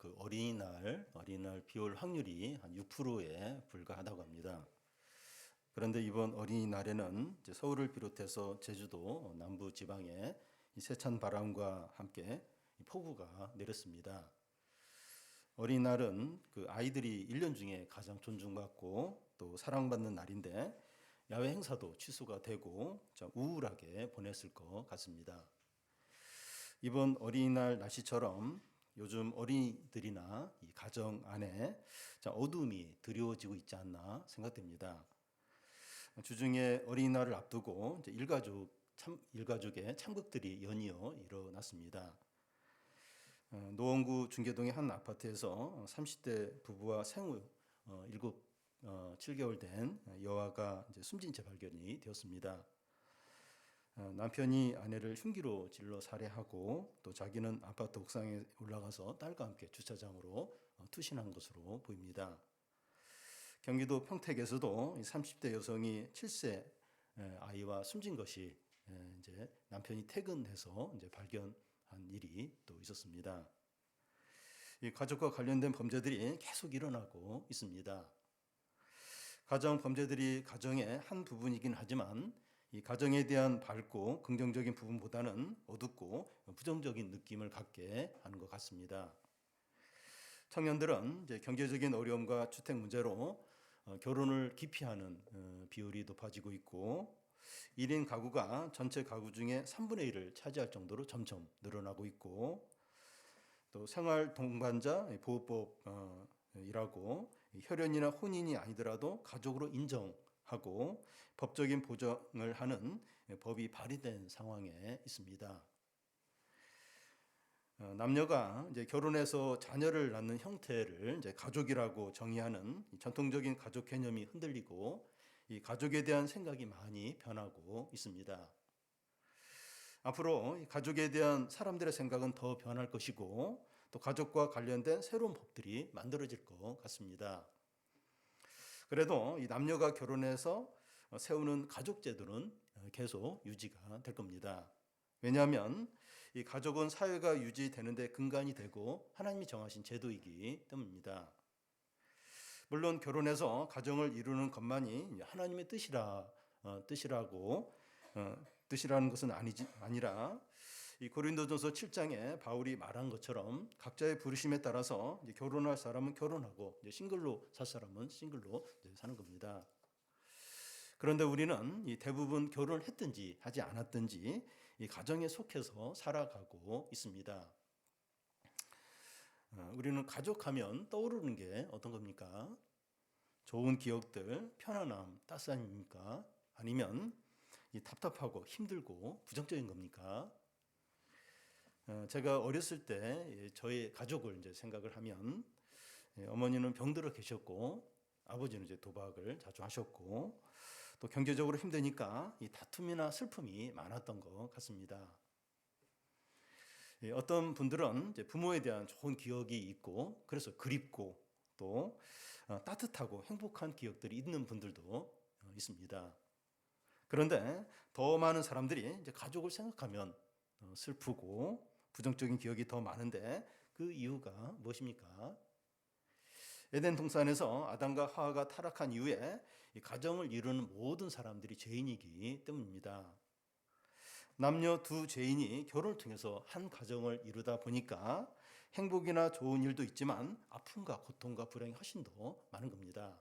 그 어린이날 비 올 확률이 한 6%에 불과하다고 합니다. 그런데 이번 어린이날에는 이제 서울을 비롯해서 제주도 남부 지방에 이 세찬 바람과 함께 이 폭우가 내렸습니다. 어린이날은 그 아이들이 1년 중에 가장 존중받고 또 사랑받는 날인데 야외 행사도 취소가 되고 좀 우울하게 보냈을 것 같습니다. 이번 어린이날 날씨처럼 요즘 어린이들이나 이 가정 안에 어두움이 드리워지고 있지 않나 생각됩니다. 주중에 어린이날을 앞두고 이제 일가족의 참극들이 연이어 일어났습니다. 노원구 중계동의 한 아파트에서 30대 부부와 생후 7개월 된 여아가 이제 숨진 채 발견이 되었습니다. 남편이 아내를 흉기로 찔러 살해하고 또 자기는 아파트 옥상에 올라가서 딸과 함께 주차장으로 투신한 것으로 보입니다. 경기도 평택에서도 30대 여성이 7세 아이와 숨진 것이 이제 남편이 퇴근해서 이제 발견한 일이 또 있었습니다. 이 가족과 관련된 범죄들이 계속 일어나고 있습니다. 가정 범죄들이 가정의 한 부분이긴 하지만 이 가정에 대한 밝고 긍정적인 부분보다는 어둡고 부정적인 느낌을 갖게 하는 것 같습니다. 청년들은 이제 경제적인 어려움과 주택 문제로 결혼을 기피하는 비율이 높아지고 있고 1인 가구가 전체 가구 중에 3분의 1을 차지할 정도로 점점 늘어나고 있고 또 생활 동반자 보호법이라고 혈연이나 혼인이 아니더라도 가족으로 인정하고 법적인 보장을 하는 법이 발의된 상황에 있습니다. 남녀가 이제 결혼해서 자녀를 낳는 형태를 이제 가족이라고 정의하는 전통적인 가족 개념이 흔들리고 이 가족에 대한 생각이 많이 변하고 있습니다. 앞으로 가족에 대한 사람들의 생각은 더 변할 것이고 또 가족과 관련된 새로운 법들이 만들어질 것 같습니다. 그래도 이 남녀가 결혼해서 세우는 가족 제도는 계속 유지가 될 겁니다. 왜냐하면 이 가족은 사회가 유지되는데 근간이 되고 하나님이 정하신 제도이기 때문입니다. 물론 결혼해서 가정을 이루는 것만이 하나님의 뜻이라는 것은 아니라 이 고린도전서 7장에 바울이 말한 것처럼 각자의 부르심에 따라서 이제 결혼할 사람은 결혼하고 이제 싱글로 살 사람은 싱글로 사는 겁니다. 그런데 우리는 이 대부분 결혼을 했든지 하지 않았든지 이 가정에 속해서 살아가고 있습니다. 우리는 가족하면 떠오르는 게 어떤 겁니까? 좋은 기억들, 편안함, 따스함입니까? 아니면 이 답답하고 힘들고 부정적인 겁니까? 제가 어렸을 때 저희 가족을 이제 생각을 하면 어머니는 병들어 계셨고 아버지는 이제 도박을 자주 하셨고 또 경제적으로 힘드니까 이 다툼이나 슬픔이 많았던 것 같습니다. 어떤 분들은 이제 부모에 대한 좋은 기억이 있고 그래서 그립고 또 따뜻하고 행복한 기억들이 있는 분들도 있습니다. 그런데 더 많은 사람들이 이제 가족을 생각하면 슬프고 부정적인 기억이 더 많은데 그 이유가 무엇입니까? 에덴 동산에서 아담과 하와가 타락한 이후에 이 가정을 이루는 모든 사람들이 죄인이기 때문입니다. 남녀 두 죄인이 결혼을 통해서 한 가정을 이루다 보니까 행복이나 좋은 일도 있지만 아픔과 고통과 불행이 훨씬 더 많은 겁니다.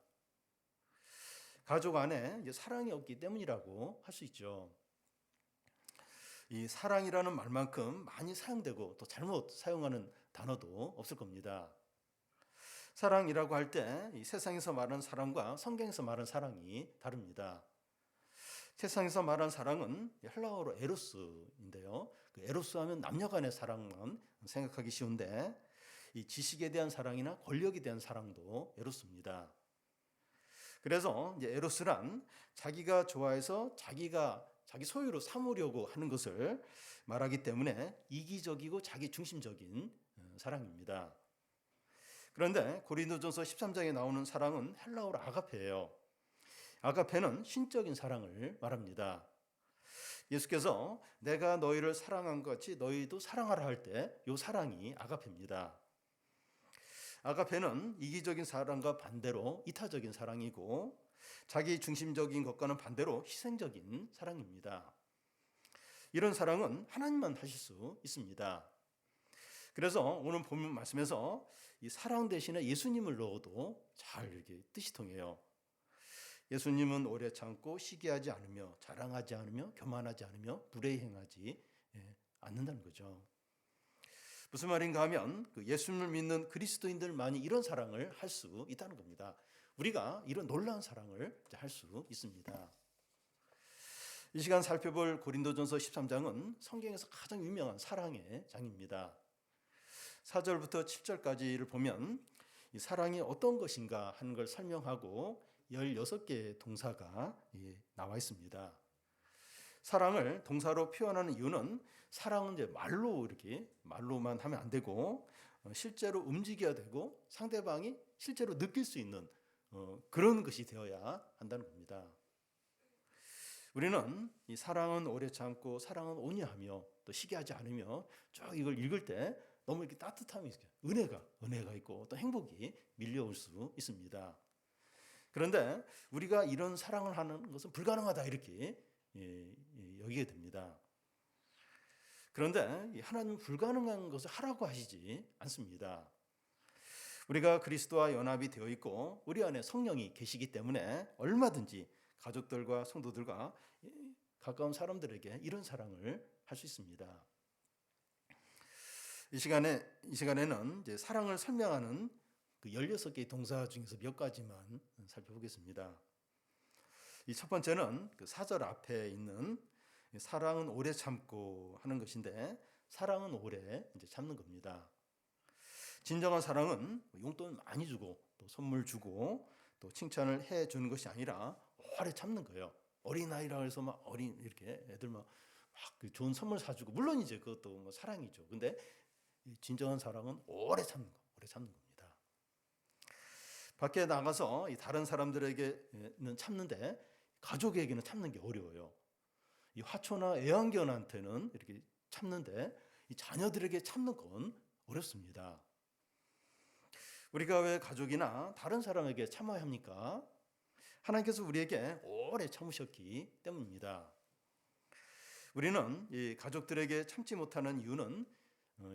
가족 안에 사랑이 없기 때문이라고 할 수 있죠. 이 사랑이라는 말만큼 많이 사용되고 또 잘못 사용하는 단어도 없을 겁니다. 사랑이라고 할 때 이 세상에서 말하는 사랑과 성경에서 말하는 사랑이 다릅니다. 세상에서 말하는 사랑은 헬라어로 에로스인데요. 그 에로스 하면 남녀 간의 사랑만 생각하기 쉬운데 이 지식에 대한 사랑이나 권력에 대한 사랑도 에로스입니다. 그래서 이제 에로스란 자기가 좋아해서 자기 소유로 삼으려고 하는 것을 말하기 때문에 이기적이고 자기 중심적인 사랑입니다. 그런데 고린도전서 13장에 나오는 사랑은 헬라어로 아가페예요. 아가페는 신적인 사랑을 말합니다. 예수께서 내가 너희를 사랑한 것 같이 너희도 사랑하라 할 때 이 사랑이 아가페입니다. 아가페는 이기적인 사랑과 반대로 이타적인 사랑이고 자기 중심적인 것과는 반대로 희생적인 사랑입니다. 이런 사랑은 하나님만 하실 수 있습니다. 그래서 오늘 본문 말씀에서 이 사랑 대신에 예수님을 넣어도 잘 이렇게 뜻이 통해요. 예수님은 오래 참고 시기하지 않으며 자랑하지 않으며 교만하지 않으며 불의행하지 않는다는 거죠. 무슨 말인가 하면 그 예수님을 믿는 그리스도인들만이 이런 사랑을 할 수 있다는 겁니다. 우리가 이런 놀라운 사랑을 할 수 있습니다. 이 시간 살펴볼 고린도전서 13장은 성경에서 가장 유명한 사랑의 장입니다. 4절부터 7절까지를 보면 이 사랑이 어떤 것인가 하는 걸 설명하고 16개의 동사가 나와 있습니다. 사랑을 동사로 표현하는 이유는 사랑은 이제 말로만 하면 안 되고 실제로 움직여야 되고 상대방이 실제로 느낄 수 있는 그런 것이 되어야 한다는 겁니다. 우리는 이 사랑은 오래 참고 사랑은 온유하며 또 시기하지 않으며 쭉 이걸 읽을 때 너무 이렇게 따뜻함이 있어요. 은혜가 있고 또 행복이 밀려올 수 있습니다. 그런데 우리가 이런 사랑을 하는 것은 불가능하다 이렇게 여기게 됩니다. 그런데 하나님은 불가능한 것을 하라고 하시지 않습니다. 우리가 그리스도와 연합이 되어 있고 우리 안에 성령이 계시기 때문에 얼마든지 가족들과 성도들과 가까운 사람들에게 이런 사랑을 할 수 있습니다. 이 시간에는 이제 사랑을 설명하는 그 16개의 동사 중에서 몇 가지만 살펴보겠습니다. 이 첫 번째는 그 4절 앞에 있는 사랑은 오래 참고 하는 것인데 사랑은 오래 이제 참는 겁니다. 진정한 사랑은 용돈 많이 주고 또 선물 주고 또 칭찬을 해 주는 것이 아니라 오래 참는 거예요. 어린아이라 해서 막 이렇게 애들 막 좋은 선물 사주고 물론 이제 그것도 뭐 사랑이죠. 근데 진정한 사랑은 오래 참는 겁니다. 밖에 나가서 다른 사람들에게는 참는데 가족에게는 참는 게 어려워요. 이 화초나 애완견한테는 이렇게 참는데 이 자녀들에게 참는 건 어렵습니다. 우리가 왜 가족이나 다른 사람에게 참아야 합니까? 하나님께서 우리에게 오래 참으셨기 때문입니다. 우리는 이 가족들에게 참지 못하는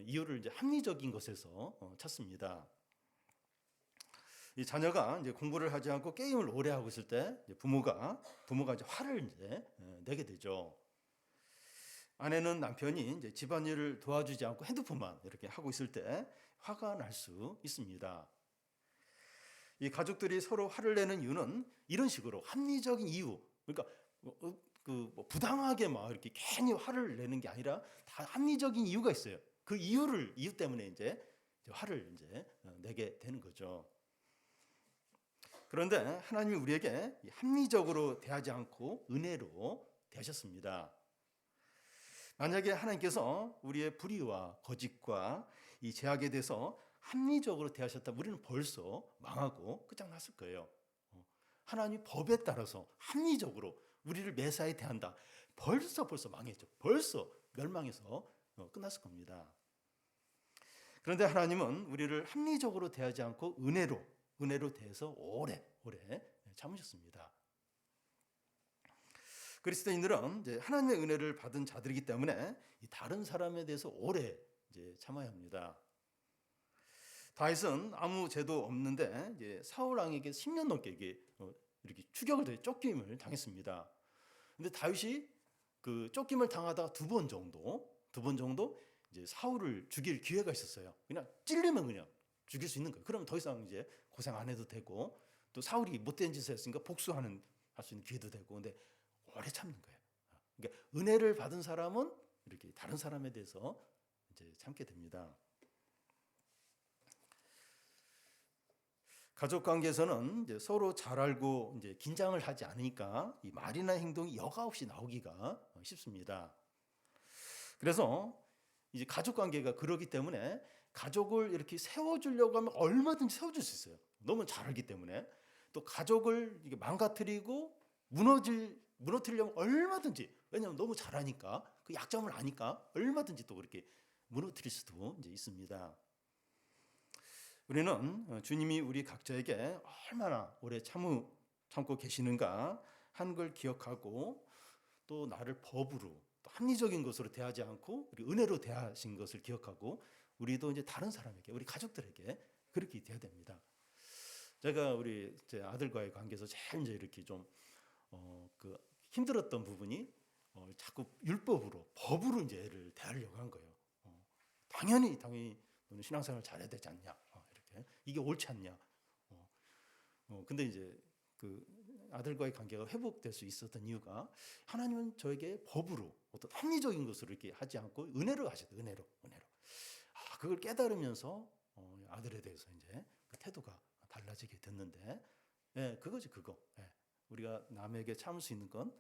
이유를 이제 합리적인 것에서 찾습니다. 이 자녀가 이제 공부를 하지 않고 게임을 오래 하고 있을 때 부모가 이제 화를 이제 내게 되죠. 아내는 남편이 이제 집안일을 도와주지 않고 핸드폰만 이렇게 하고 있을 때 화가 날 수 있습니다. 이 가족들이 서로 화를 내는 이유는 이런 식으로 합리적인 이유, 그러니까 부당하게 막 이렇게 괜히 화를 내는 게 아니라 다 합리적인 이유가 있어요. 그 이유 때문에 이제 화를 이제 내게 되는 거죠. 그런데 하나님이 우리에게 합리적으로 대하지 않고 은혜로 대하셨습니다. 만약에 하나님께서 우리의 불의와 거짓과 이 죄악에 대해서 합리적으로 대하셨다면 우리는 벌써 망하고 끝장났을 거예요. 하나님 법에 따라서 합리적으로 우리를 매사에 대한다. 벌써 망했죠. 벌써 멸망해서 끝났을 겁니다. 그런데 하나님은 우리를 합리적으로 대하지 않고 은혜로 대해서 오래 참으셨습니다. 그리스도인들은 이제 하나님의 은혜를 받은 자들이기 때문에 다른 사람에 대해서 오래 이제 참아야 합니다. 다윗은 아무 죄도 없는데 이제 사울 왕에게 10년 넘게 이렇게 추격을 쫓김을 당했습니다. 근데 다윗이 그 쫓김을 당하다가 두 번 정도 이제 사울을 죽일 기회가 있었어요. 그냥 찔리면 그냥 죽일 수 있는 거예요. 그럼 더 이상 이제 고생 안 해도 되고 또 사울이 못된 짓을 했으니까 할 수 있는 기회도 되고 근데 오래 참는 거예요. 그러니까 은혜를 받은 사람은 이렇게 다른 사람에 대해서 이제 참게 됩니다. 가족 관계에서는 이제 서로 잘 알고 이제 긴장을 하지 않으니까 이 말이나 행동이 여과 없이 나오기가 쉽습니다. 그래서 이제 가족 관계가 그러기 때문에 가족을 이렇게 세워주려고 하면 얼마든지 세워줄 수 있어요. 너무 잘 알기 때문에 또 가족을 이게 망가뜨리고 무너뜨리려면 얼마든지 왜냐하면 너무 잘하니까 그 약점을 아니까 얼마든지 또 그렇게 무너뜨릴 수도 이제 있습니다. 우리는 주님이 우리 각자에게 얼마나 오래 참고 계시는가 하는 걸 기억하고 또 나를 법으로 또 합리적인 것으로 대하지 않고 우리 은혜로 대하신 것을 기억하고 우리도 이제 다른 사람에게 우리 가족들에게 그렇게 돼야 됩니다. 제가 우리 제 아들과의 관계에서 제일 이제 이렇게 좀 힘들었던 부분이 자꾸 율법으로 법으로 이제 애를 대하려고 한 거예요. 당연히 너는 신앙생활 잘해야 되지 않냐? 이렇게 이게 옳지 않냐? 근데 이제 그 아들과의 관계가 회복될 수 있었던 이유가 하나님은 저에게 법으로 어떤 합리적인 것으로 이렇게 하지 않고 은혜로 하셔도 은혜로. 그걸 깨달으면서 아들에 대해서 이제 그 태도가 달라지게 됐는데, 그거지 그거. 우리가 남에게 참을 수 있는 건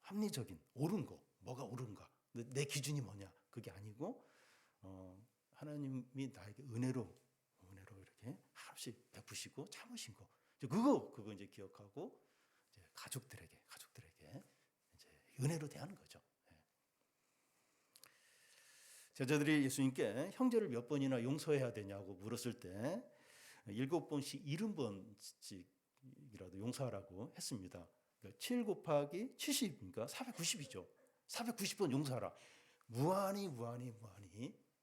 합리적인 옳은 거, 뭐가 옳은가, 내 기준이 뭐냐 그게 아니고 하나님이 나에게 은혜로 이렇게 한없이 베푸시고 참으신 거, 그거 이제 기억하고 이제 가족들에게 이제 은혜로 대하는 거죠. 제자들이 예수님께 형제를 몇 번이나 용서해야 되냐고 물었을 때 7번씩 70번씩이라도 용서하라고 했습니다. 7 곱하기 70이니까 490이죠. 490번 용서하라. 무한히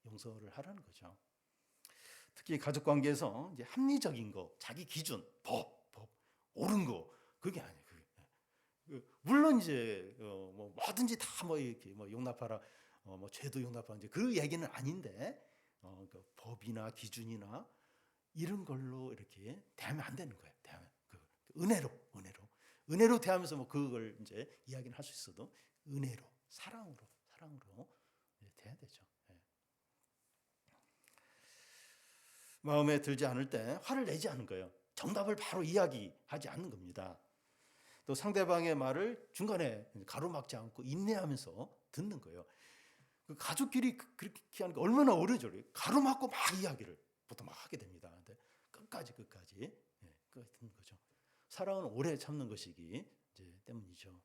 용서를 하라는 거죠. 특히 가족 관계에서 이제 합리적인 거, 자기 기준, 법, 옳은 거 그게 아니에요. 물론 이제 뭐든지 다 이렇게 용납하라, 죄도 용납하라 이제 그 얘기는 아닌데 그 법이나 기준이나 이런 걸로 이렇게 대하면 안 되는 거예요. 은혜로 대하면서 그걸 이제 이야기는 할 수 있어도 은혜로, 사랑으로 대해야 되죠. 마음에 들지 않을 때 화를 내지 않는 거예요. 정답을 바로 이야기하지 않는 겁니다. 또 상대방의 말을 중간에 가로막지 않고 인내하면서 듣는 거예요. 그 가족끼리 그렇게 하는 게 얼마나 어려워져요. 가로막고 막 이야기를 보통 막 하게 됩니다. 근데 끝까지 듣는 거죠. 사랑은 오래 참는 것이기 때문이죠.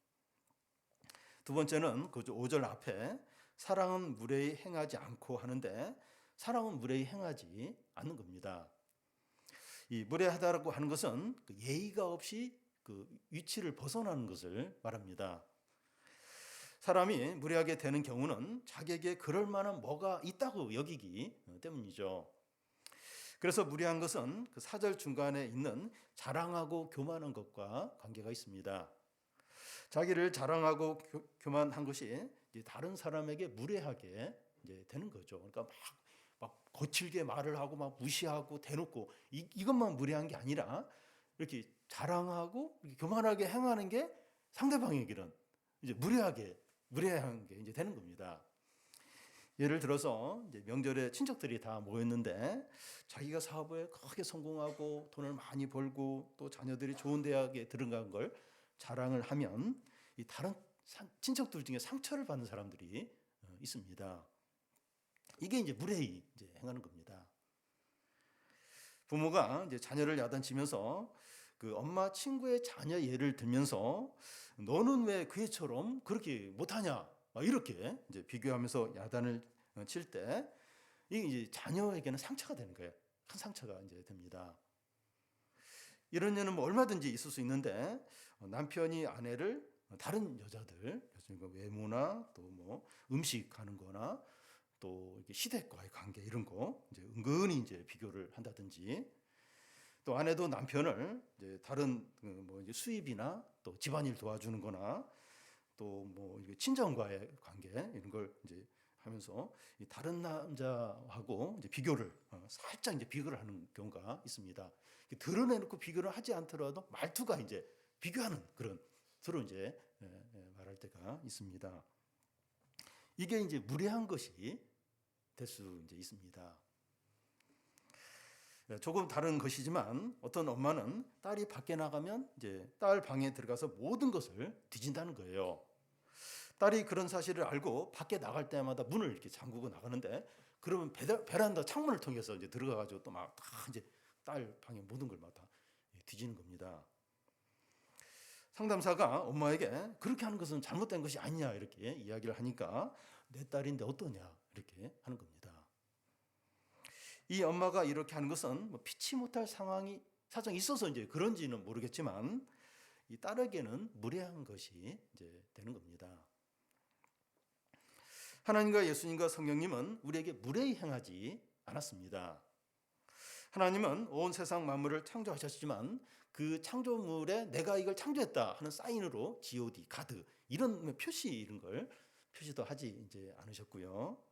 두 번째는 그 5절 앞에 사랑은 무례히 행하지 않고 하는데 사랑은 무례히 행하지 않는 겁니다. 이 무례하다라고 하는 것은 그 예의가 없이 그 위치를 벗어나는 것을 말합니다. 사람이 무례하게 되는 경우는 자기에게 그럴 만한 뭐가 있다고 여기기 때문이죠. 그래서 무례한 것은 그 4절 중간에 있는 자랑하고 교만한 것과 관계가 있습니다. 자기를 자랑하고 교만한 것이 다른 사람에게 무례하게 되는 거죠. 그러니까 막 거칠게 말을 하고 막 무시하고 대놓고 이것만 무례한 게 아니라 이렇게 자랑하고 이렇게 교만하게 행하는 게 상대방에게는 이제 무례한 게 이제 되는 겁니다. 예를 들어서 이제 명절에 친척들이 다 모였는데 자기가 사업에 크게 성공하고 돈을 많이 벌고 또 자녀들이 좋은 대학에 들어간 걸 자랑을 하면 이 다른 친척들 중에 상처를 받는 사람들이 있습니다. 이게 이제 무례히 행하는 겁니다. 부모가 이제 자녀를 야단치면서 그 엄마 친구의 자녀 예를 들면서 너는 왜 그 애처럼 그렇게 못하냐 이렇게 이제 비교하면서 야단을 칠 때 이게 이제 자녀에게는 상처가 되는 거예요. 큰 상처가 이제 됩니다. 이런 일은 얼마든지 있을 수 있는데 남편이 아내를 다른 여자들, 외모나 또 음식 하는 거나 또 시댁과의 관계 이런 거 이제 은근히 이제 비교를 한다든지 또 아내도 남편을 이제 다른 이제 수입이나 또 집안일 도와주는 거나 또 친정과의 관계 이런 걸 이제 하면서 다른 남자하고 이제 비교를 살짝 이제 비교를 하는 경우가 있습니다. 드러내놓고 비교를 하지 않더라도 말투가 이제 비교하는 그런 서로 이제 말할 때가 있습니다. 이게 이제 무례한 것이 될 수 이제 있습니다. 조금 다른 것이지만 어떤 엄마는 딸이 밖에 나가면 이제 딸 방에 들어가서 모든 것을 뒤진다는 거예요. 딸이 그런 사실을 알고 밖에 나갈 때마다 문을 이렇게 잠그고 나가는데 그러면 베란다 창문을 통해서 이제 들어가가지고 또 막 다 이제 딸 방에 모든 걸 막 다 뒤지는 겁니다. 상담사가 엄마에게 그렇게 하는 것은 잘못된 것이 아니냐 이렇게 이야기를 하니까 내 딸인데 어떠냐 이렇게 하는 겁니다. 이 엄마가 이렇게 하는 것은 뭐 피치 못할 사정이 있어서 이제 그런지는 모르겠지만 이 딸에게는 무례한 것이 이제 되는 겁니다. 하나님과 예수님과 성령님은 우리에게 무례히 행하지 않았습니다. 하나님은 온 세상 만물을 창조하셨지만 그 창조물에 내가 이걸 창조했다 하는 사인으로 G.O.D, 가드 이런 표시 이런 걸 표시도 하지 이제 않으셨고요.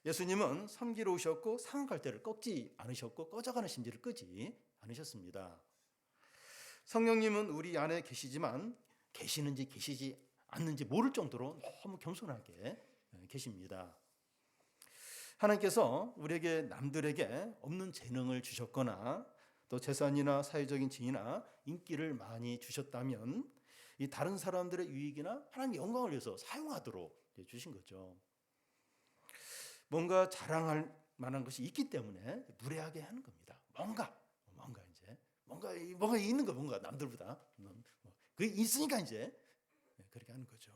예수님은 섬기러 오셨고 상한 갈대를 꺾지 않으셨고 꺼져가는 심지를 끄지 않으셨습니다. 성령님은 우리 안에 계시지만 계시는지 계시지 않는지 모를 정도로 너무 겸손하게 계십니다. 하나님께서 우리에게 남들에게 없는 재능을 주셨거나 또 재산이나 사회적인 지위나 인기를 많이 주셨다면 이 다른 사람들의 유익이나 하나님의 영광을 위해서 사용하도록 주신 거죠. 뭔가 자랑할 만한 것이 있기 때문에 무례하게 하는 겁니다. 뭔가 있는 거 뭔가 남들보다 그게 있으니까 이제 그렇게 하는 거죠.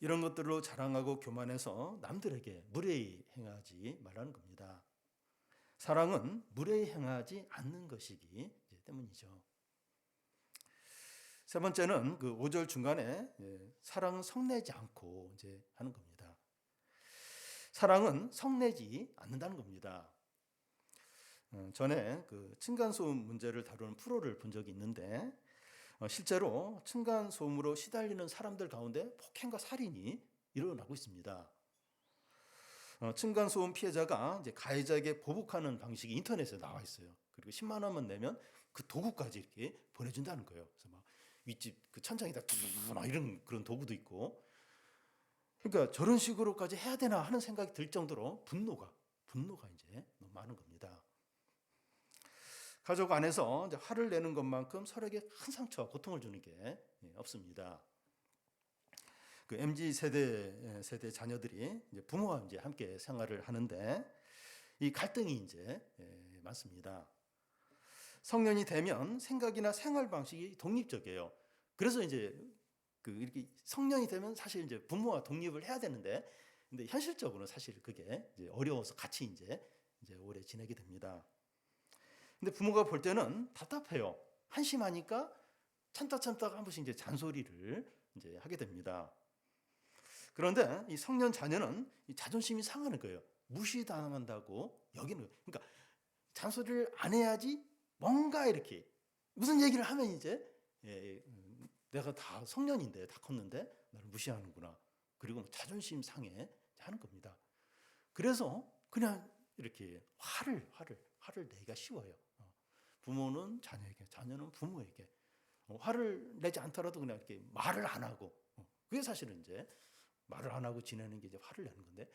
이런 것들로 자랑하고 교만해서 남들에게 무례히 행하지 말라는 겁니다. 사랑은 무례히 행하지 않는 것이기 때문이죠. 세 번째는 그 5절 중간에 사랑은 성내지 않고 이제 하는 겁니다. 사랑은 성내지 않는다는 겁니다. 전에 그 층간소음 문제를 다루는 프로를 본 적이 있는데 실제로 층간소음으로 시달리는 사람들 가운데 폭행과 살인이 일어나고 있습니다. 층간소음 피해자가 이제 가해자에게 보복하는 방식이 인터넷에 나와 있어요. 그리고 10만 원만 내면 그 도구까지 이렇게 보내준다는 거예요. 그래서 막 윗집 그 천장에다 막 이런 그런 도구도 있고. 그러니까 저런 식으로까지 해야 되나 하는 생각이 들 정도로 분노가 이제 너무 많은 겁니다. 가족 안에서 이제 화를 내는 것만큼 서로에게 큰 상처와 고통을 주는 게 없습니다. 그 MZ 세대 자녀들이 이제 부모와 이제 함께 생활을 하는데 이 갈등이 이제 많습니다. 성년이 되면 생각이나 생활 방식이 독립적이에요. 그래서 이제 그 이렇게 성년이 되면 사실 이제 부모와 독립을 해야 되는데, 근데 현실적으로는 사실 그게 이제 어려워서 같이 이제 오래 지내게 됩니다. 근데 부모가 볼 때는 답답해요. 한심하니까 참다가 한 번씩 이제 잔소리를 이제 하게 됩니다. 그런데 이 성년 자녀는 이 자존심이 상하는 거예요. 무시당한다고 여기는 거예요. 그러니까 잔소리를 안 해야지 뭔가 이렇게 무슨 얘기를 하면 이제 내가 다 성년인데 다 컸는데 나를 무시하는구나. 그리고 자존심 상해 하는 겁니다. 그래서 그냥 이렇게 화를 내기가 쉬워요. 부모는 자녀에게, 자녀는 부모에게 화를 내지 않더라도 그냥 이렇게 말을 안 하고 그게 사실은 이제 말을 안 하고 지내는 게 이제 화를 내는 건데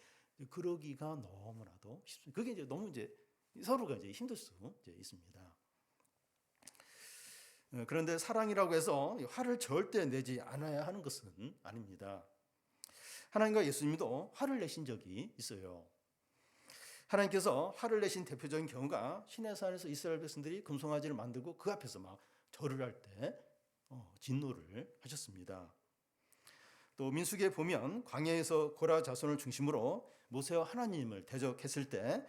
그러기가 너무나도 쉽습니다. 그게 이제 너무 이제 서로가 이제 힘들 수 이제 있습니다. 그런데 사랑이라고 해서 화를 절대 내지 않아야 하는 것은 아닙니다. 하나님과 예수님도 화를 내신 적이 있어요. 하나님께서 화를 내신 대표적인 경우가 시내산에서 이스라엘 백성들이 금송아지를 만들고 그 앞에서 막 절을 할 때 진노를 하셨습니다. 또 민수기에 보면 광야에서 고라 자손을 중심으로 모세와 하나님을 대적했을 때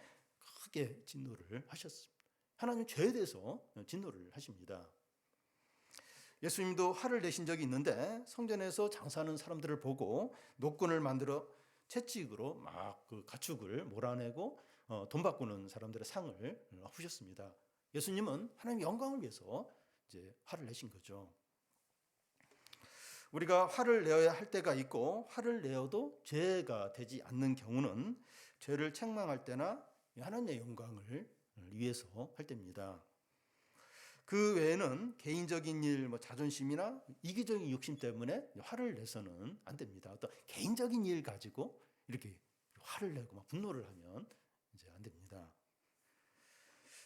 크게 진노를 하셨습니다. 하나님 죄에 대해서 진노를 하십니다. 예수님도 화를 내신 적이 있는데 성전에서 장사하는 사람들을 보고 노끈을 만들어 채찍으로 막 그 가축을 몰아내고 돈 바꾸는 사람들의 상을 후셨습니다. 예수님은 하나님의 영광을 위해서 이제 화를 내신 거죠. 우리가 화를 내어야 할 때가 있고 화를 내어도 죄가 되지 않는 경우는 죄를 책망할 때나 하나님의 영광을 위해서 할 때입니다. 그 외에는 개인적인 일, 자존심이나 이기적인 욕심 때문에 화를 내서는 안 됩니다. 어떤 개인적인 일 가지고 이렇게 화를 내고 막 분노를 하면 이제 안 됩니다.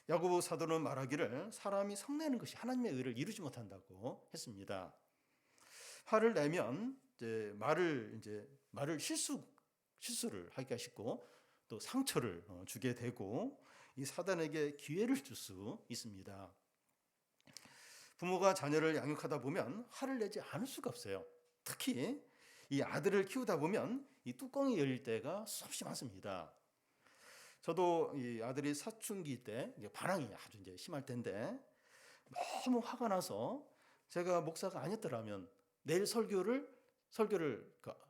야고보 사도는 말하기를 사람이 성내는 것이 하나님의 의를 이루지 못한다고 했습니다. 화를 내면 이제 말을 실수를 하기가 쉽고 또 상처를 주게 되고 이 사단에게 기회를 줄 수 있습니다. 부모가 자녀를 양육하다 보면 화를 내지 않을 수가 없어요. 특히 이 아들을 키우다 보면 이 뚜껑이 열릴 때가 수없이 많습니다. 저도 이 아들이 사춘기 때 이제 반항이 아주 이제 심할 텐데 너무 화가 나서 제가 목사가 아니었더라면 내일 설교를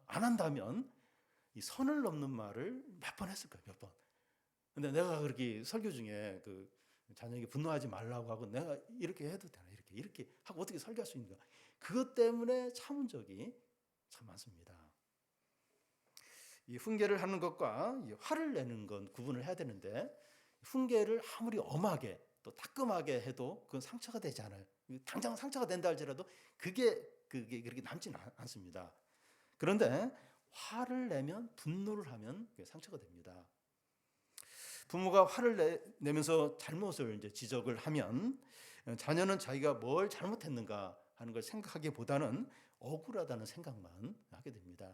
안 한다면 이 선을 넘는 말을 몇 번 했을 거예요. 몇 번. 근데 내가 그렇게 설교 중에 그 자녀에게 분노하지 말라고 하고 내가 이렇게 해도 되나 이렇게 하고 어떻게 설교할 수 있는가? 그것 때문에 참은 적이 참 많습니다. 이 훈계를 하는 것과 이 화를 내는 건 구분을 해야 되는데 훈계를 아무리 엄하게 또 따끔하게 해도 그건 상처가 되지 않아요. 당장 상처가 된다 할지라도 그게 그렇게 남지는 않습니다. 그런데 화를 내면 분노를 하면 그게 상처가 됩니다. 부모가 화를 내면서 잘못을 이제 지적을 하면 자녀는 자기가 뭘 잘못했는가 하는 걸 생각하기보다는 억울하다는 생각만 하게 됩니다.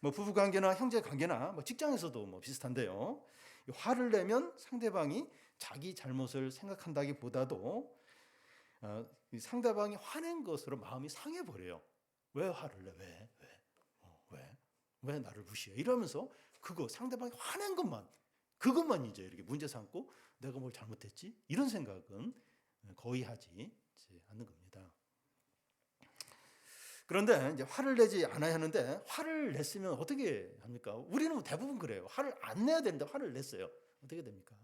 뭐 부부 관계나 형제 관계나 뭐 직장에서도 뭐 비슷한데요. 화를 내면 상대방이 자기 잘못을 생각한다기보다도 상대방이 화낸 것으로 마음이 상해 버려요. 왜 화를 내? 왜 나를 무시해? 이러면서 그거 상대방이 화낸 그것만 이제 이렇게 문제 삼고 내가 뭘 잘못했지? 이런 생각은 거의 하지 않는 겁니다. 그런데 이제 화를 내지 않아야 하는데 화를 냈으면 어떻게 합니까? 우리는 대부분 그래요. 화를 안 내야 되는데 화를 냈어요. 어떻게 됩니까?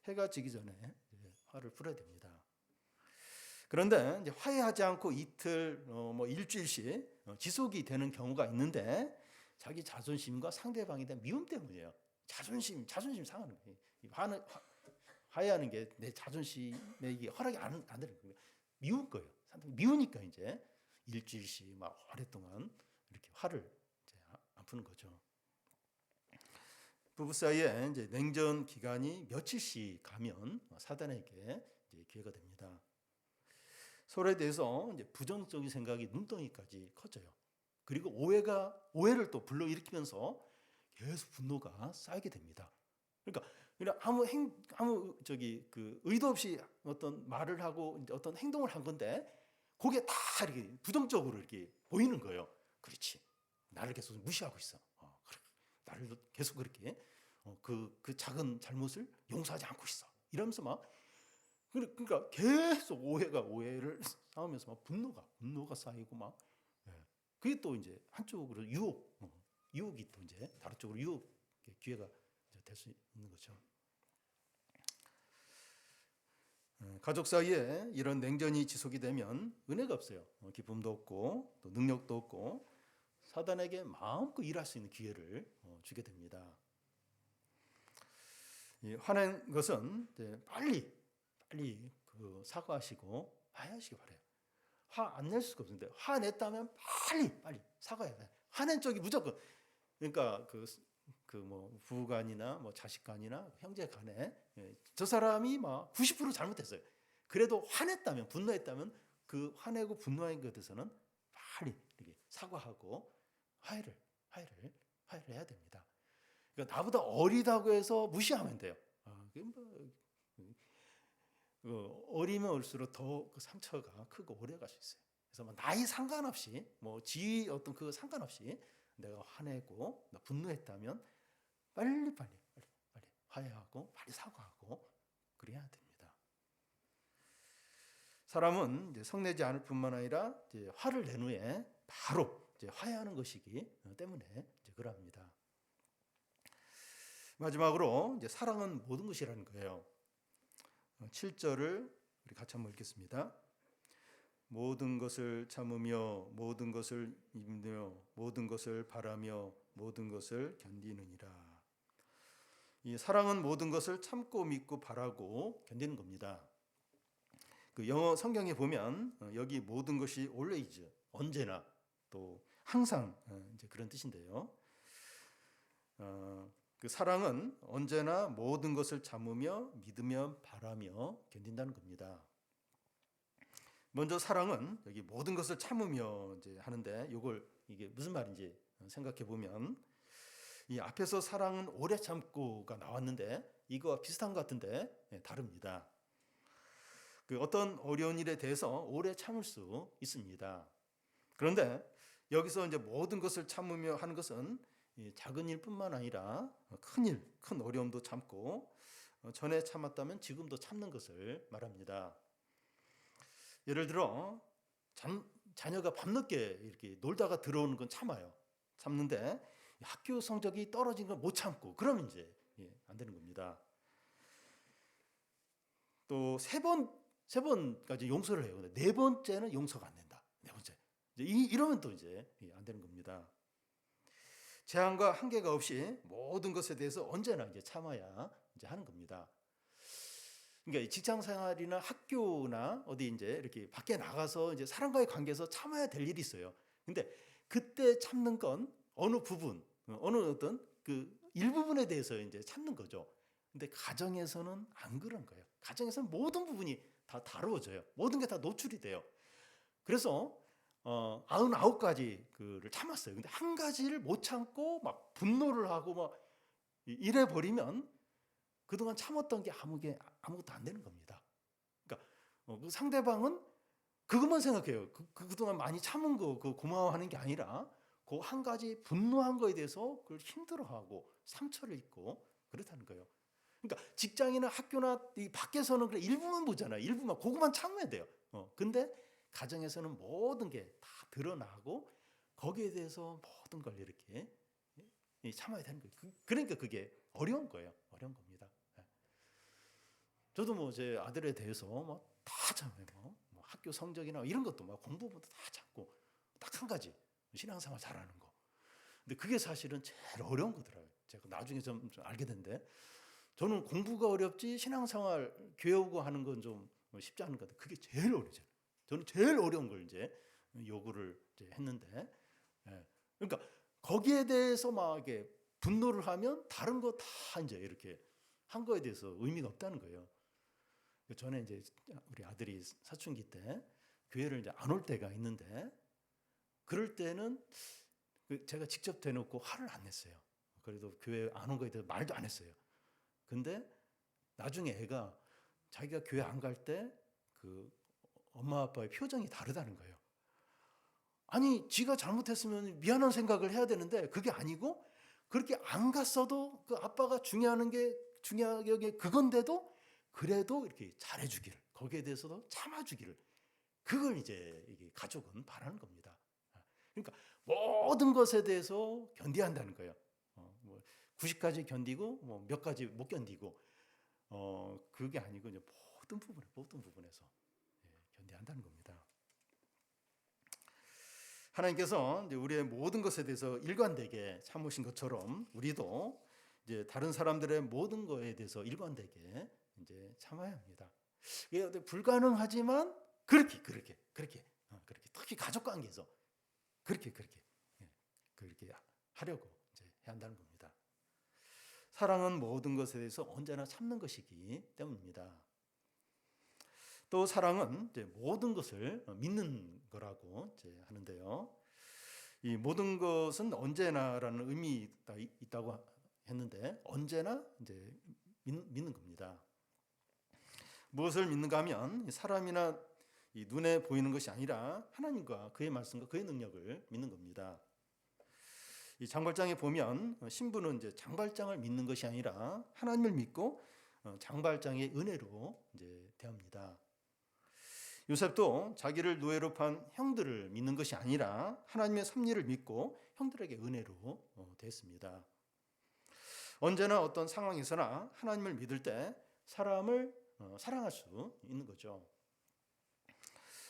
해가 지기 전에 화를 풀어야 됩니다. 그런데 이제 화해하지 않고 이틀, 뭐 일주일씩 지속이 되는 경우가 있는데 자기 자존심과 상대방에 대한 미움 때문이에요. 자존심 상하는 거예요. 화해하는 게 내 자존심에 이게 허락이 안 되는 거예요. 미울 거예요. 상당히 미우니까 이제 일주일씩 막 오랫동안 이렇게 화를 이제 안 푸는 거죠. 부부 사이에 이제 냉전 기간이 며칠씩 가면 사단에게 이제 기회가 됩니다. 서로에 대해서 이제 부정적인 생각이 눈덩이까지 커져요. 그리고 오해를 또 불러일으키면서 계속 분노가 쌓이게 됩니다. 그러니까 아무 의도 없이 어떤 말을 하고 이제 어떤 행동을 한 건데 그게 다 이렇게 부정적으로 이렇게 보이는 거예요. 그렇지. 나를 계속 무시하고 있어. 나를 계속 그렇게 그 작은 잘못을 용서하지 않고 있어. 이러면서 막 그러니까 계속 오해를 쌓으면서 막 분노가 쌓이고 막 그게 또 이제 한쪽으로 유혹이 또 이제 다른 쪽으로 유혹의 기회가 될 수 있는 거죠. 가족 사이에 이런 냉전이 지속이 되면 은혜가 없어요. 기쁨도 없고 또 능력도 없고 사단에게 마음껏 일할 수 있는 기회를 주게 됩니다. 화낸 것은 빨리 그 사과하시고 화해하시기 바래요. 화 안 낼 수가 없는데 화냈다면 빨리 사과해야 돼. 화낸 쪽이 무조건 그러니까 뭐 부부간이나 뭐 자식간이나 형제간에 저 사람이 막 90% 잘못했어요. 그래도 화냈다면 분노했다면 그 화내고 분노한 것에서는 빨리 이렇게 사과하고 화해를 해야 됩니다. 그러니까 나보다 어리다고 해서 무시하면 돼요. 어리면 올수록 더 그 상처가 크고 오래 갈 수 있어요. 그래서 뭐 나이 상관없이 뭐 지위 어떤 그 상관없이 내가 화내고 분노했다면 빨리 화해하고 빨리 사과하고 그래야 됩니다. 사람은 이제 성내지 않을 뿐만 아니라 이제 화를 낸 후에 바로 이제 화해하는 것이기 때문에 이제 그러합니다. 마지막으로 이제 사랑은 모든 것이라는 거예요. 7절을 우리 같이 한번 읽겠습니다. 모든 것을 참으며 모든 것을 입으며 모든 것을 바라며 모든 것을 견디느니라. 이 사랑은 모든 것을 참고 믿고 바라고 견디는 겁니다. 그 영어 성경에 보면 여기 모든 것이 always 언제나 또 항상 이제 그런 뜻인데요. 그 사랑은 언제나 모든 것을 참으며 믿으며 바라며 견딘다는 겁니다. 먼저 사랑은 여기 모든 것을 참으며 이제 하는데 이게 무슨 말인지 생각해 보면 이 앞에서 사랑은 오래 참고가 나왔는데 이거와 비슷한 것 같은데 다릅니다. 그 어떤 어려운 일에 대해서 오래 참을 수 있습니다. 그런데 여기서 이제 모든 것을 참으며 하는 것은 이 작은 일뿐만 아니라 큰 일, 큰 어려움도 참고 전에 참았다면 지금도 참는 것을 말합니다. 예를 들어 자녀가 밤늦게 이렇게 놀다가 들어오는 건 참아요. 참는데 학교 성적이 떨어진 걸 못 참고 그러면 이제 안 되는 겁니다. 또 세 번까지 용서를 해요. 근데 네 번째는 용서가 안 된다. 네 번째. 이러면 또 이제 안 되는 겁니다. 제한과 한계가 없이 모든 것에 대해서 언제나 이제 참아야 이제 하는 겁니다. 그러니까 직장 생활이나 학교나 어디 이제 이렇게 밖에 나가서 이제 사람과의 관계에서 참아야 될 일이 있어요. 근데 그때 참는 건 어느 부분, 어느 어떤 그 일부분에 대해서 이제 참는 거죠. 근데 가정에서는 안 그런 거예요. 가정에서는 모든 부분이 다 다루어져요. 모든 게 다 노출이 돼요. 그래서 99가지 그를 참았어요. 근데 한 가지를 못 참고 막 분노를 하고 막 이래 버리면 그동안 참았던 게 아무것도 안 되는 겁니다. 그러니까 그 상대방은 그것만 생각해요. 그동안 많이 참은 거 그 고마워하는 게 아니라 그 한 가지 분노한 거에 대해서 그걸 힘들어하고 상처를 입고 그렇다는 거예요. 그러니까 직장이나 학교나 이 밖에서는 그래 일부만 보잖아요. 일부만 그것만 참으면 돼요. 근데 가정에서는 모든 게 다 드러나고 거기에 대해서 모든 걸 이렇게 참아야 되는 거예요. 그러니까 그게 어려운 거예요. 어려운 겁니다. 저도 뭐 제 아들에 대해서 뭐 다 참아요. 뭐 학교 성적이나 이런 것도 막 공부부터 다 참고 딱 한 가지 신앙생활 잘하는 거. 근데 그게 사실은 제일 어려운 거더라고요. 제가 나중에 좀 알게 된데 저는 공부가 어렵지 신앙생활 교회 오고 하는 건 좀 쉽지 않은 것 같아요. 그게 제일 어렵죠. 저는 제일 어려운 걸 이제 요구를 이제 했는데, 그러니까 거기에 대해서 막 이렇게 분노를 하면 다른 거 다 이제 이렇게 한 거에 대해서 의미가 없다는 거예요. 전에 이제 우리 아들이 사춘기 때 교회를 이제 안 올 때가 있는데, 그럴 때는 제가 직접 대놓고 화를 안 냈어요. 그래도 교회 안 온 거에 대해서 말도 안 했어요. 근데 나중에 애가 자기가 교회 안 갈 때 그 엄마 아빠의 표정이 다르다는 거예요. 아니 지가 잘못했으면 미안한 생각을 해야 되는데 그게 아니고 그렇게 안 갔어도 그 아빠가 중요하게 게 그건데도 그래도 이렇게 잘해주기를 거기에 대해서도 참아주기를 그걸 이제 이게 가족은 바라는 겁니다. 그러니까 모든 것에 대해서 견뎌야 한다는 거예요. 뭐 90까지 견디고 뭐 몇 가지 못 견디고 그게 아니고 이제 모든 부분에서 견뎌야 한다는 겁니다. 하나님께서 이제 우리의 모든 것에 대해서 일관되게 참으신 것처럼 우리도 이제 다른 사람들의 모든 것에 대해서 일관되게 이제 참아야 합니다. 이게 불가능하지만 그렇게 특히 가족 관계에서 그렇게 하려고 이제 해야 한다는 겁니다. 사랑은 모든 것에 대해서 언제나 참는 것이기 때문입니다. 또 사랑은 이제 모든 것을 믿는 거라고 이제 하는데요. 이 모든 것은 언제나라는 의미가 있다고 했는데 언제나 이제 믿는 겁니다. 무엇을 믿는가 하면 사람이나 이 눈에 보이는 것이 아니라 하나님과 그의 말씀과 그의 능력을 믿는 겁니다. 이 장발장에 보면 신부는 이제 장발장을 믿는 것이 아니라 하나님을 믿고 장발장의 은혜로 이제 대합니다. 요셉도 자기를 노예로 판 형들을 믿는 것이 아니라 하나님의 섭리를 믿고 형들에게 은혜로 대했습니다. 언제나 어떤 상황에서나 하나님을 믿을 때 사람을 사랑할 수 있는 거죠.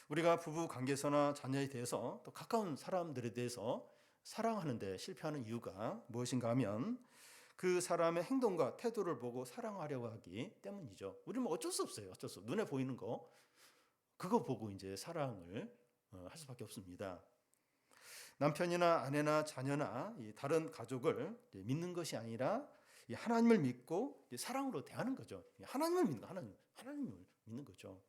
우리가 부부 관계에서나 자녀에 대해서 또 가까운 사람들에 대해서 사랑하는데 실패하는 이유가 무엇인가 하면 그 사람의 행동과 태도를 보고 사랑하려고 하기 때문이죠. 우리는 어쩔 수 없어요. 눈에 보이는 거 그거 보고 이제 사랑을 할 수밖에 없습니다. 남편이나 아내나 자녀나 다른 가족을 믿는 것이 아니라 하나님을 믿고 사랑으로 대하는 거죠. 하나님을 믿는 거죠.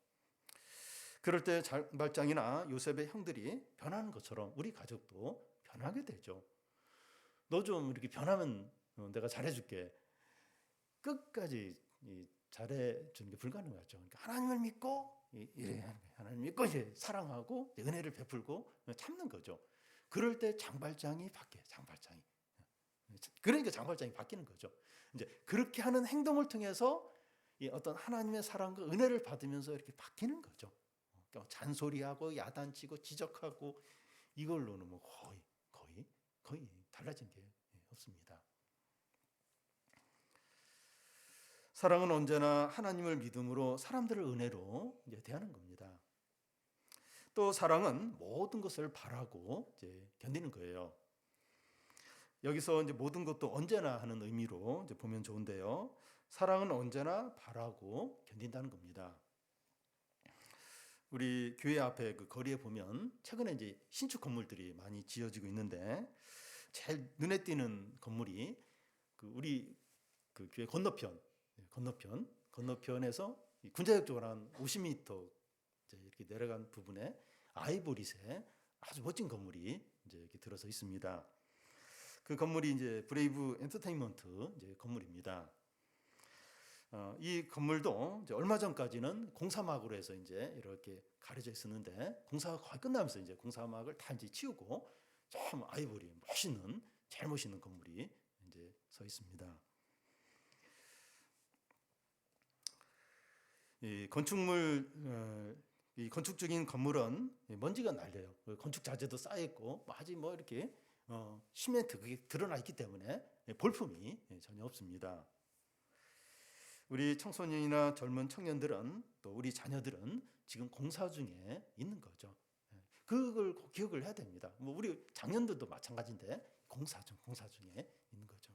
그럴 때 장발장이나 요셉의 형들이 변하는 것처럼 우리 가족도 변하게 되죠. 너 좀 이렇게 변하면 내가 잘해줄게. 끝까지 잘해주는 게 불가능하죠. 그러니까 하나님을 믿고 하나님 믿고 이제 사랑하고 은혜를 베풀고 참는 거죠. 그럴 때 장발장이 바뀌어요. 장발장이 그러니까 장발장이 바뀌는 거죠. 이제 그렇게 하는 행동을 통해서 이 어떤 하나님의 사랑과 은혜를 받으면서 이렇게 바뀌는 거죠. 그러니까 잔소리하고 야단치고 지적하고 이걸로는 뭐 거의 달라진 게 없습니다. 사랑은 언제나 하나님을 믿음으로 사람들을 은혜로 이제 대하는 겁니다. 또 사랑은 모든 것을 바라고 이제 견디는 거예요. 여기서 이제 모든 것도 언제나 하는 의미로 이제 보면 좋은데요. 사랑은 언제나 바라고 견딘다는 겁니다. 우리 교회 앞에 그 거리에 보면 최근에 이제 신축 건물들이 많이 지어지고 있는데 제일 눈에 띄는 건물이 그 우리 그 교회 건너편에서 군자역 쪽으로 한 50m 이렇게 내려간 부분에 아이보리색 아주 멋진 건물이 이제 이렇게 들어서 있습니다. 그 건물이 이제 브레이브 엔터테인먼트 이제 건물입니다. 이 건물도 이제 얼마 전까지는 공사막으로 해서 이제 이렇게 가려져 있었는데 공사가 거의 끝나면서 이제 공사막을 다 이제 치우고 참 아이보리 제일 멋있는 건물이 이제 서 있습니다. 이 건축적인 건물은 먼지가 날려요. 건축 자재도 쌓여 있고 아직 뭐 이렇게 시멘트 그게 드러나 있기 때문에 볼품이 전혀 없습니다. 우리 청소년이나 젊은 청년들은 또 우리 자녀들은 지금 공사 중에 있는 거죠. 그걸 기억을 해야 됩니다. 뭐 우리 장년들도 마찬가지인데 공사 중에 있는 거죠.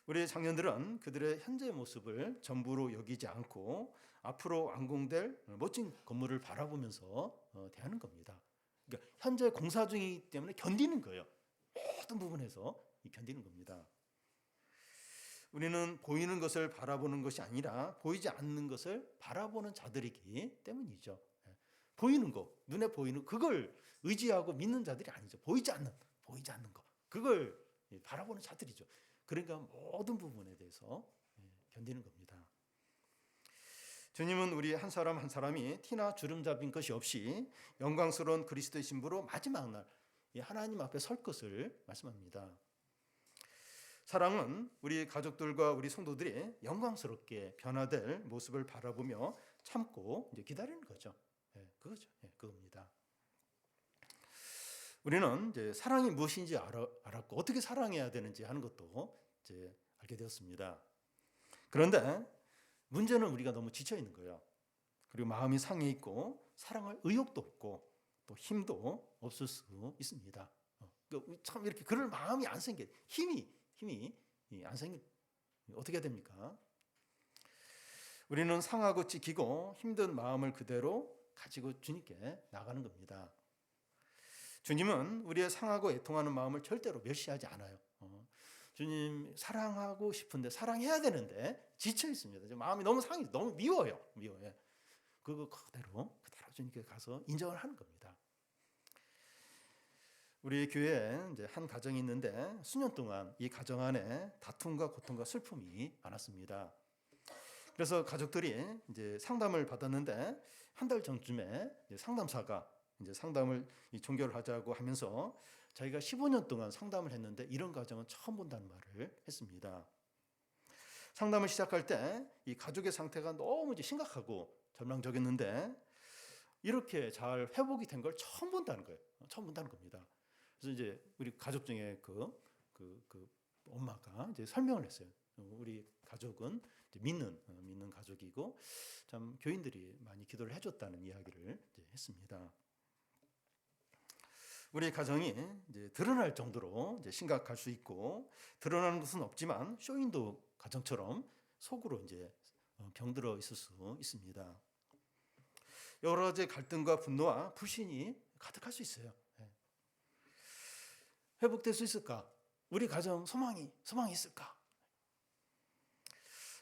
우리 장년들은 그들의 현재 모습을 전부로 여기지 않고 앞으로 완공될 멋진 건물을 바라보면서 대하는 겁니다. 그러니까 현재 공사 중이기 때문에 견디는 거예요. 모든 부분에서 견디는 겁니다. 우리는 보이는 것을 바라보는 것이 아니라 보이지 않는 것을 바라보는 자들이기 때문이죠. 보이는 거, 눈에 보이는 그걸 의지하고 믿는 자들이 아니죠. 보이지 않는 거, 그걸 바라보는 자들이죠. 그러니까 모든 부분에 대해서 견디는 겁니다. 주님은 우리 한 사람 한 사람이 티나 주름 잡힌 것이 없이 영광스러운 그리스도의 신부로 마지막 날 하나님 앞에 설 것을 말씀합니다. 사랑은 우리 가족들과 우리 성도들이 영광스럽게 변화될 모습을 바라보며 참고 이제 기다리는 거죠. 그겁니다. 우리는 이제 사랑이 무엇인지 알았고 어떻게 사랑해야 되는지 하는 것도 이제 알게 되었습니다. 그런데 문제는 우리가 너무 지쳐 있는 거예요. 그리고 마음이 상해 있고 사랑할 의욕도 없고 또 힘도 없을 수 있습니다. 참 이렇게 그럴 마음이 안 생겨 힘이 안 생기 어떻게 됩니까? 우리는 상하고 찢기고 힘든 마음을 그대로 가지고 주님께 나가는 겁니다. 주님은 우리의 상하고 애통하는 마음을 절대로 멸시하지 않아요. 주님 사랑하고 싶은데 사랑해야 되는데 지쳐 있습니다. 마음이 너무 상해, 너무 미워요. 그거 그대로 주님께 가서 인정을 하는 겁니다. 우리 교회에 이제 한 가정이 있는데 수년 동안 이 가정 안에 다툼과 고통과 슬픔이 많았습니다. 그래서 가족들이 이제 상담을 받았는데 한 달 전쯤에 상담사가 이제 상담을 종결을 하자고 하면서 자기가 15년 동안 상담을 했는데 이런 가정은 처음 본다는 말을 했습니다. 상담을 시작할 때 이 가족의 상태가 너무 이제 심각하고 절망적이었는데 이렇게 잘 회복이 된 걸 처음 본다는 거예요. 처음 본다는 겁니다. 그래서 이제 우리 가족 중에 그 엄마가 이제 설명을 했어요. 우리 가족은 이제 믿는 가족이고 참 교인들이 많이 기도를 해줬다는 이야기를 이제 했습니다. 우리 가정이 이제 드러날 정도로 이제 심각할 수 있고 드러나는 것은 없지만 쇼윈도 가정처럼 속으로 이제 병들어 있을 수 있습니다. 여러 가지 갈등과 분노와 불신이 가득할 수 있어요. 회복될 수 있을까? 우리 가정 소망이 있을까?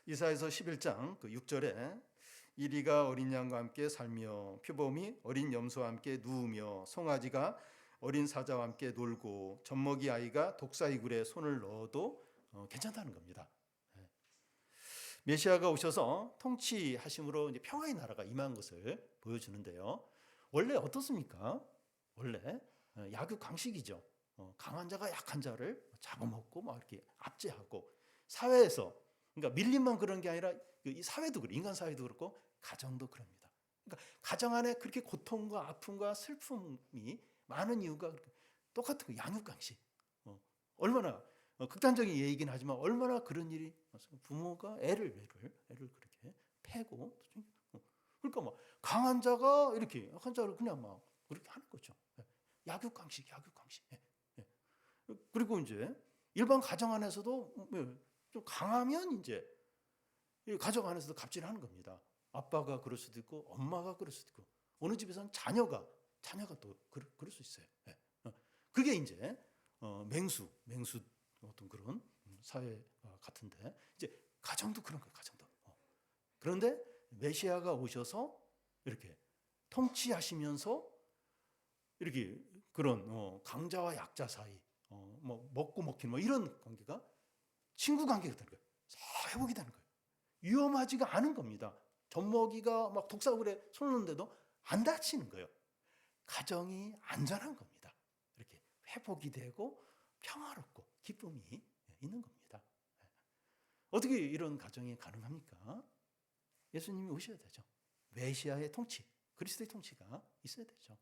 이사야서 11장 6절에 이리가 어린 양과 함께 살며 표범이 어린 염소와 함께 누우며 송아지가 어린 사자와 함께 놀고 젖먹이 아이가 독사 이굴에 손을 넣어도 괜찮다는 겁니다. 메시아가 오셔서 통치하심으로 이제 평화의 나라가 임한 것을 보여주는데요. 원래 어떻습니까? 원래 약육강식이죠. 강한 자가 약한 자를 잡아먹고 막 이렇게 압제하고 사회에서 그러니까 밀림만 그런 게 아니라 이 사회도 그래 인간 사회도 그렇고 가정도 그럽니다. 그러니까 가정 안에 그렇게 고통과 아픔과 슬픔이 많은 이유가 똑같은 거 양육강식. 얼마나 극단적인 얘기긴 하지만 얼마나 그런 일이 부모가 애를 그렇게 패고 그러니까 막 강한 자가 이렇게 약한 자를 그냥 막 그렇게 하는 거죠. 약육강식. 그리고 이제 일반 가정 안에서도 좀 강하면 이제 가정 안에서도 갑질하는 겁니다. 아빠가 그럴 수도 있고 엄마가 그럴 수도 있고 어느 집에서는 자녀가 또 그럴 수 있어요. 그게 이제 맹수 어떤 그런 사회 같은데 이제 가정도 그런 거예요. 가정도. 그런데 메시아가 오셔서 이렇게 통치하시면서 이렇게 그런 강자와 약자 사이 뭐 먹고 먹히는 뭐 이런 관계가 친구 관계가 되는 거예요. 회복이 되는 거예요. 위험하지가 않은 겁니다. 젖먹이가 막 독사굴에 손 놓는데도 안 다치는 거예요. 가정이 안전한 겁니다. 이렇게 회복이 되고 평화롭고 기쁨이 있는 겁니다. 어떻게 이런 가정이 가능합니까? 예수님이 오셔야 되죠. 메시아의 통치, 그리스도의 통치가 있어야 되죠.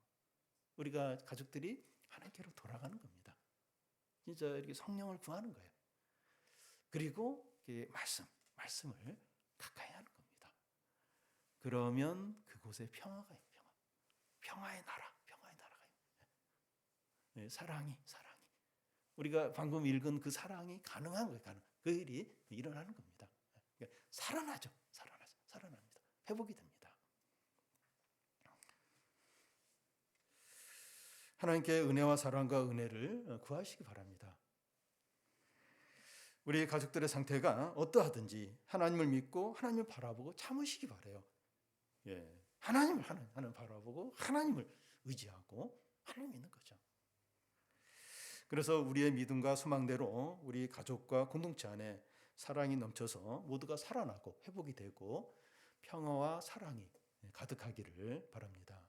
우리가 가족들이 하나님께로 돌아가는 겁니다. 진짜 이렇게 성령을 구하는 거예요. 그리고 말씀을 가까이 하는 겁니다. 그러면 그곳에 평화가 있어요. 평화의 나라가 있어요. 사랑이. 우리가 방금 읽은 그 사랑이 가능한 거예요. 그 일이 일어나는 겁니다. 살아납니다. 회복이 됩니다. 하나님께 은혜와 사랑과 은혜를 구하시기 바랍니다. 우리 가족들의 상태가 어떠하든지 하나님을 믿고 하나님을 바라보고 참으시기 바라요. 하나님을 바라보고 하나님을 의지하고 하나님 믿는 거죠. 그래서 우리의 믿음과 소망대로 우리 가족과 공동체 안에 사랑이 넘쳐서 모두가 살아나고 회복이 되고 평화와 사랑이 가득하기를 바랍니다.